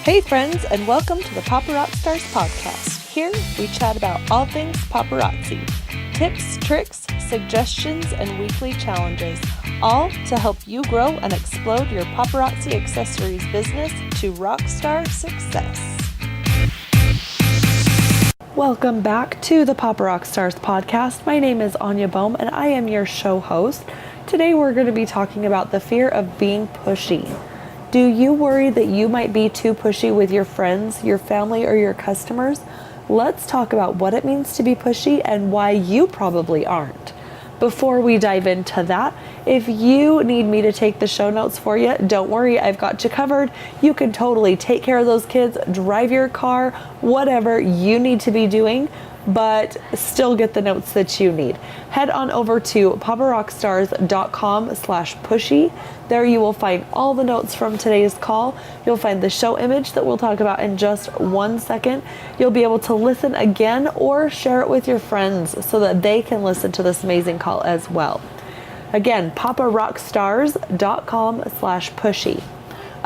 Hey friends, and welcome to the Paparazzi Stars podcast. Here we chat about all things paparazzi. Tips, tricks, suggestions, and weekly challenges. All to help you grow and explode your paparazzi accessories business to rockstar success. Welcome back to the Paparazzi Stars podcast. My name is Anya Bohm and I am your show host. Today we're going to be talking about the fear of being pushy. Do you worry that you might be too pushy with your friends, your family, or your customers? Let's talk about what it means to be pushy and why you probably aren't. Before we dive into that, if you need me to take the show notes for you, don't worry, I've got you covered. You can totally take care of those kids, drive your car, whatever you need to be doing, but still get the notes that you need. Head on over to paparockstars.com/pushy. There you will find all the notes from today's call. You'll find the show image that we'll talk about in just 1 second. You'll be able to listen again or share it with your friends so that they can listen to this amazing call as well. Again, paparockstars.com/pushy.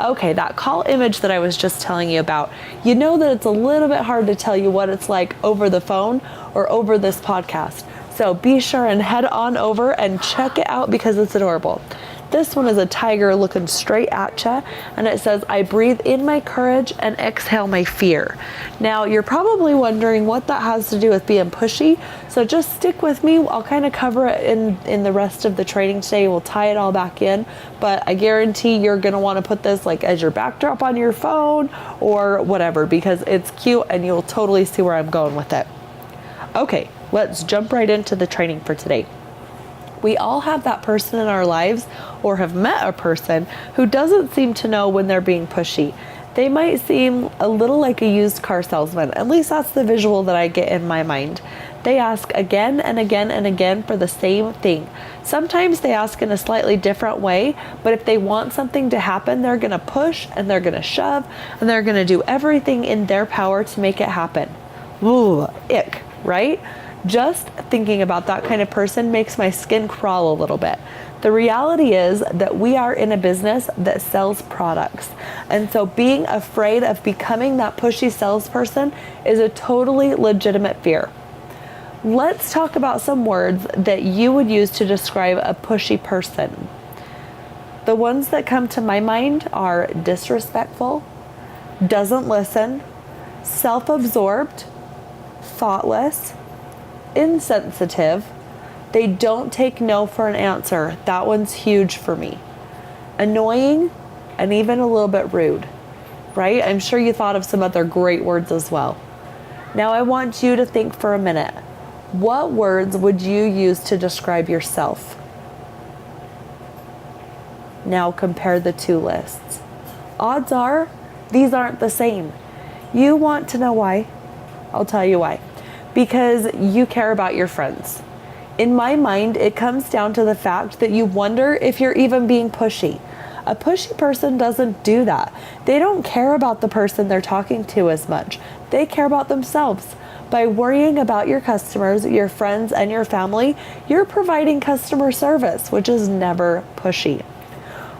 Okay, that call image that I was just telling you about, you know that it's a little bit hard to tell you what it's like over the phone or over this podcast. So be sure and head on over and check it out because it's adorable. This one is a tiger looking straight at you, and it says, "I breathe in my courage and exhale my fear." Now, you're probably wondering what that has to do with being pushy, so just stick with me. I'll kind of cover it in the rest of the training today. We'll tie it all back in, but I guarantee you're going to want to put this like as your backdrop on your phone or whatever because it's cute and you'll totally see where I'm going with it. Okay, let's jump right into the training for today. We all have that person in our lives or have met a person who doesn't seem to know when they're being pushy. They might seem a little like a used car salesman. At least that's the visual that I get in my mind. They ask again and again and again for the same thing. Sometimes they ask in a slightly different way, but if they want something to happen, they're going to push and they're going to shove and they're going to do everything in their power to make it happen. Ooh, ick, right? Just thinking about that kind of person makes my skin crawl a little bit. The reality is that we are in a business that sells products. And so being afraid of becoming that pushy salesperson is a totally legitimate fear. Let's talk about some words that you would use to describe a pushy person. The ones that come to my mind are disrespectful, doesn't listen, self-absorbed, thoughtless, insensitive, they don't take no for an answer. That one's huge for me. Annoying and even a little bit rude, right? I'm sure you thought of some other great words as well. Now I want you to think for a minute. What words would you use to describe yourself? Now compare the two lists. Odds are these aren't the same. You want to know why? I'll tell you why. Because you care about your friends. In my mind, it comes down to the fact that you wonder if you're even being pushy. A pushy person doesn't do that. They don't care about the person they're talking to as much. They care about themselves. By worrying about your customers, your friends, and your family, you're providing customer service, which is never pushy.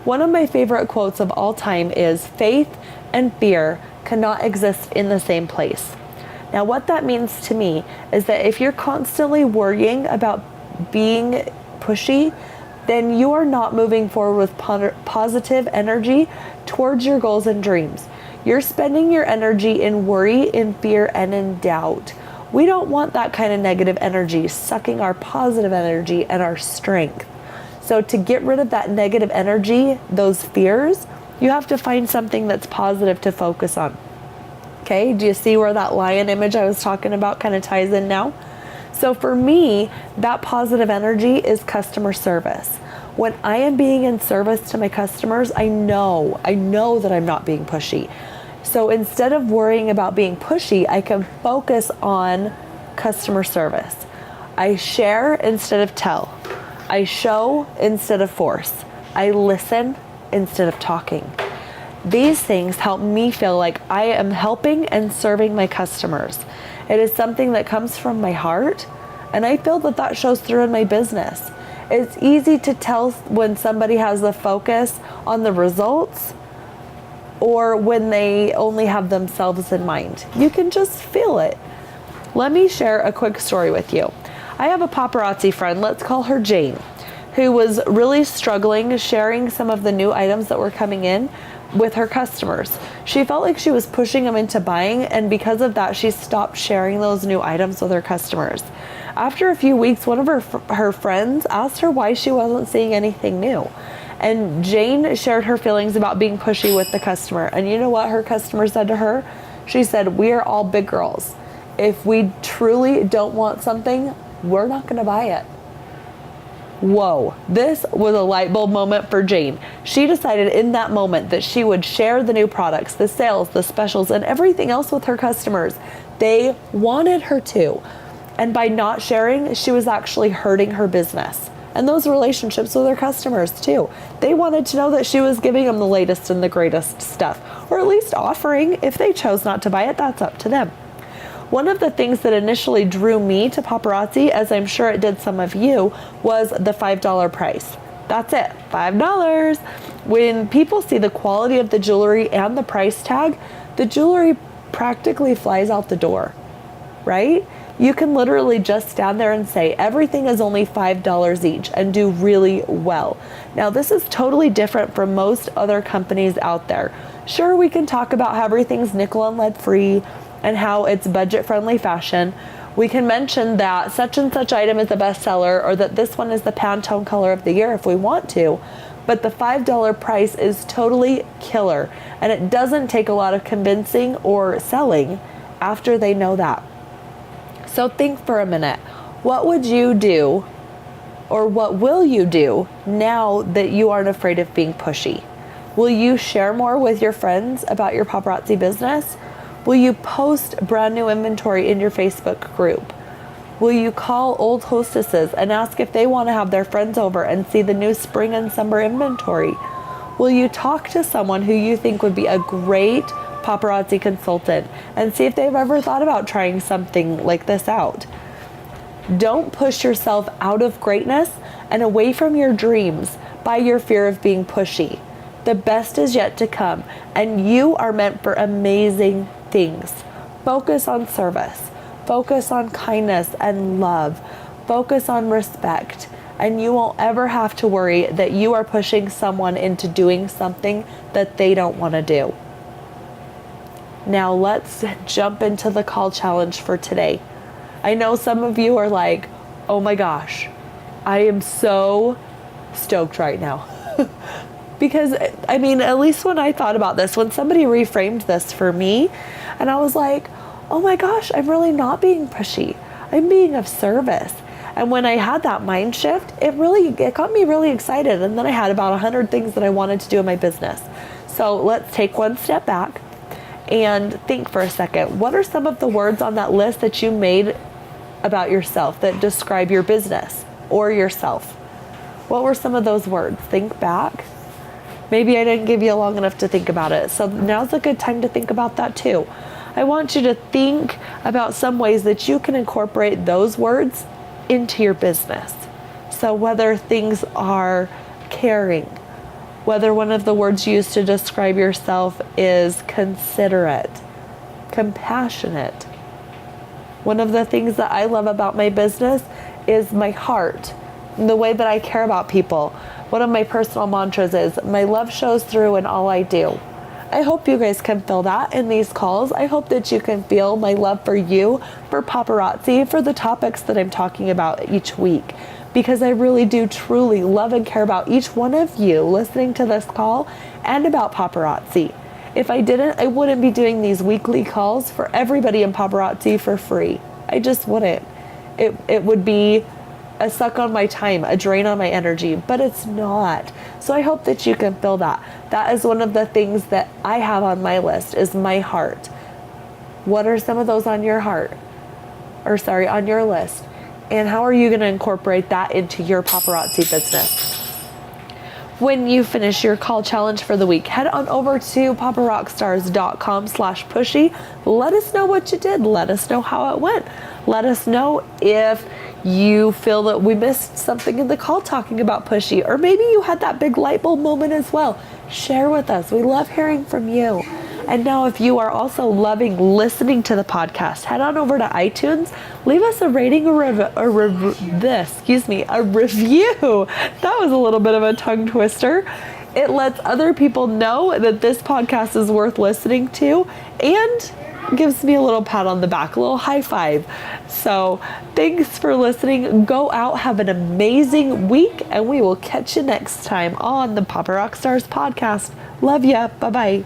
One of my favorite quotes of all time is, "Faith and fear cannot exist in the same place." Now, what that means to me is that if you're constantly worrying about being pushy, then you are not moving forward with positive energy towards your goals and dreams. You're spending your energy in worry, in fear, and in doubt. We don't want that kind of negative energy sucking our positive energy and our strength. So to get rid of that negative energy, those fears, you have to find something that's positive to focus on. Okay, do you see where that lion image I was talking about kind of ties in now? So for me, that positive energy is customer service. When I am being in service to my customers, I know that I'm not being pushy. So instead of worrying about being pushy, I can focus on customer service. I share instead of tell. I show instead of force. I listen instead of talking. These things help me feel like I am helping and serving my customers. It is something that comes from my heart, and I feel that that shows through in my business. It's easy to tell when somebody has the focus on the results or when they only have themselves in mind. You can just feel it. Let me share a quick story with you. I have a paparazzi friend, let's call her Jane, who was really struggling sharing some of the new items that were coming in with her customers. She felt like she was pushing them into buying, and because of that, she stopped sharing those new items with her customers. After a few weeks, one of her friends asked her why she wasn't seeing anything new. And Jane shared her feelings about being pushy with the customer. And you know what her customer said to her? She said, "We are all big girls. If we truly don't want something, we're not going to buy it." Whoa, this was a light bulb moment for Jane. She decided in that moment that she would share the new products, the sales, the specials, and everything else with her customers. They wanted her to. And by not sharing, she was actually hurting her business and those relationships with her customers too. They wanted to know that she was giving them the latest and the greatest stuff, or at least offering. If they chose not to buy it, that's up to them. One of the things that initially drew me to paparazzi, as I'm sure it did some of you, was the $5 price. That's it, $5. When people see the quality of the jewelry and the price tag, the jewelry practically flies out the door, right? You can literally just stand there and say everything is only $5 each and do really well. Now, this is totally different from most other companies out there. Sure, we can talk about how everything's nickel and lead free and how it's budget-friendly fashion. We can mention that such and such item is a bestseller, or that this one is the Pantone color of the year if we want to. But the $5 price is totally killer, and it doesn't take a lot of convincing or selling after they know that. So think for a minute. What would you do, or what will you do now that you aren't afraid of being pushy? Will you share more with your friends about your paparazzi business? Will you post brand new inventory in your Facebook group? Will you call old hostesses and ask if they want to have their friends over and see the new spring and summer inventory? Will you talk to someone who you think would be a great paparazzi consultant and see if they've ever thought about trying something like this out? Don't push yourself out of greatness and away from your dreams by your fear of being pushy. The best is yet to come, and you are meant for amazing things. Focus on service. Focus on kindness and love. Focus on respect. And you won't ever have to worry that you are pushing someone into doing something that they don't want to do. Now let's jump into the call challenge for today. I know some of you are like, oh my gosh, I am so stoked right now. Because, I mean, at least when I thought about this, when somebody reframed this for me, and I was like, oh my gosh, I'm really not being pushy. I'm being of service. And when I had that mind shift, it got me really excited. And then I had about 100 things that I wanted to do in my business. So let's take one step back and think for a second. What are some of the words on that list that you made about yourself that describe your business or yourself? What were some of those words? Think back. Maybe I didn't give you long enough to think about it. So now's a good time to think about that too. I want you to think about some ways that you can incorporate those words into your business. So whether things are caring, whether one of the words used to describe yourself is considerate, compassionate. One of the things that I love about my business is my heart, the way that I care about people. One of my personal mantras is, my love shows through in all I do. I hope you guys can feel that in these calls. I hope that you can feel my love for you, for paparazzi, for the topics that I'm talking about each week. Because I really do truly love and care about each one of you listening to this call and about paparazzi. If I didn't, I wouldn't be doing these weekly calls for everybody in paparazzi for free. I just wouldn't. It would be a suck on my time, a drain on my energy, but it's not. So I hope that you can feel that. That is one of the things that I have on my list is my heart. What are some of those on your on your list? And how are you going to incorporate that into your paparazzi business? When you finish your call challenge for the week, head on over to paparockstars.com/pushy. Let us know what you did. Let us know how it went. Let us know if you feel that we missed something in the call talking about pushy, or maybe you had that big light bulb moment as well. share with us. We love hearing from you. And now if you are also loving listening to the podcast, head on over to iTunes, leave us a rating or a review. That was a little bit of a tongue twister. It lets other people know that this podcast is worth listening to and gives me a little pat on the back, a little high five. So thanks for listening. Go out, have an amazing week, and we will catch you next time on the Papa Rock Stars podcast. Love ya. Bye-bye.